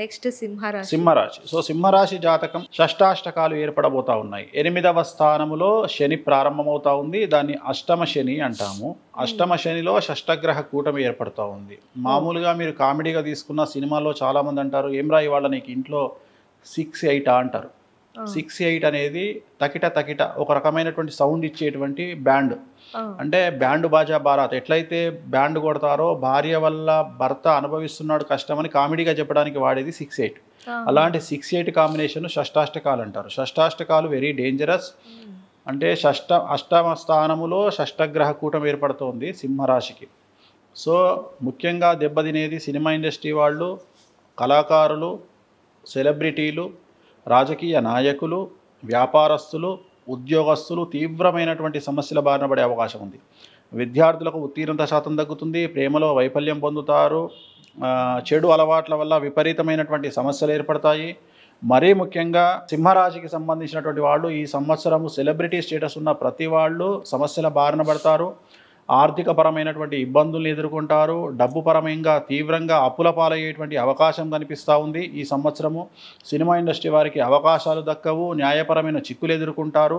Next సింహరాశి. సింహరాశి. So సింహరాశి జాతకం షష్టాష్టకాలు ఏర్పడబోతా ఉన్నాయి. 8వ స్థానములో శని ప్రారంభమవుతా ఉంది. దాన్ని అష్టమ శని అంటాము. అష్టమ శనిలో షష్టగ్రహ కూటమి ఏర్పడుతూ ఉంది. మామూలుగా మీరు కామెడీగా తీసుకున్న సినిమాలో చాలామంది అంటారు, ఏం రా ఇవాళ నీకు ఇంట్లో 6-8 అంటారు. 6-8 అనేది తకిట తకిట ఒక రకమైనటువంటి సౌండ్ ఇచ్చేటువంటి బ్యాండ్. అంటే బ్యాండ్ బాజా బారాత్ ఎట్లయితే బ్యాండ్ కొడతారో భార్య వల్ల భర్త అనుభవిస్తున్నాడు కష్టమని కామెడీగా చెప్పడానికి వాడేది 6-8. అలాంటి 6-8 కాంబినేషన్ షష్టాష్టకాలు అంటారు. షష్టాష్టకాలు వెరీ డేంజరస్. అంటే అష్టమ స్థానములో షష్టగ్రహ కూటం ఏర్పడుతోంది సింహరాశికి. సో ముఖ్యంగా దెబ్బతినేది సినిమా ఇండస్ట్రీ వాళ్ళు, కళాకారులు, సెలబ్రిటీలు, రాజకీయ నాయకులు, వ్యాపారస్తులు, ఉద్యోగస్తులు తీవ్రమైనటువంటి సమస్యల బారిన పడే అవకాశం ఉంది. విద్యార్థులకు ఉత్తీర్ణత శాతం తగ్గుతుంది, ప్రేమలో వైఫల్యం పొందుతారు, చెడు అలవాట్ల వల్ల విపరీతమైనటువంటి సమస్యలు ఏర్పడతాయి. మరీ ముఖ్యంగా సింహరాశికి సంబంధించినటువంటి వాళ్ళు ఈ సంవత్సరము సెలబ్రిటీ స్టేటస్ ఉన్న ప్రతి వాళ్ళు సమస్యల బారిన పడతారు. ఆర్థిక పరమైనటువంటి ఇబ్బందులను ఎదుర్కొంటారు. డబ్బు పరమంగా తీవ్రంగా అప్పుల పాలయ్యేటువంటి అవకాశం కనిపిస్తూ ఉంది. ఈ సంవత్సరము సినిమా ఇండస్ట్రీ వారికి అవకాశాలు దక్కవు, న్యాయపరమైన చిక్కులు ఎదుర్కొంటారు.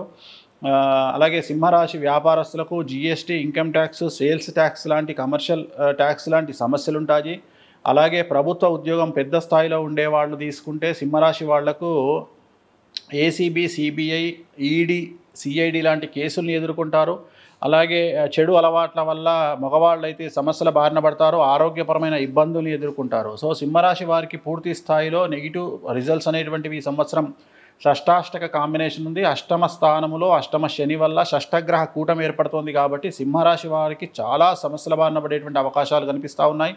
అలాగే సింహరాశి వ్యాపారస్తులకు GST, income tax, sales tax లాంటి కమర్షియల్ ట్యాక్స్ లాంటి సమస్యలు ఉంటాయి. అలాగే ప్రభుత్వ ఉద్యోగం పెద్ద స్థాయిలో ఉండేవాళ్ళు తీసుకుంటే సింహరాశి వాళ్లకు ఏసీబీ, సిబిఐ, ఈడీ, సిఐడి లాంటి కేసుల్ని ఎదుర్కొంటారు. అలాగే చెడు అలవాట్ల వల్ల మగవాళ్ళు అయితే సమస్యల బారిన పడతారు, ఆరోగ్యపరమైన ఇబ్బందులు ఎదుర్కొంటారు. సో సింహరాశి వారికి పూర్తి స్థాయిలో నెగిటివ్ రిజల్ట్స్ అనేటువంటివి ఈ సంవత్సరం షష్టాష్టక కాంబినేషన్ ఉంది. అష్టమ స్థానములో అష్టమ శని వల్ల షష్టగ్రహ కూటమి ఏర్పడుతోంది కాబట్టి సింహరాశి వారికి చాలా సమస్యల బారిన పడేటువంటి అవకాశాలు కనిపిస్తూ ఉన్నాయి.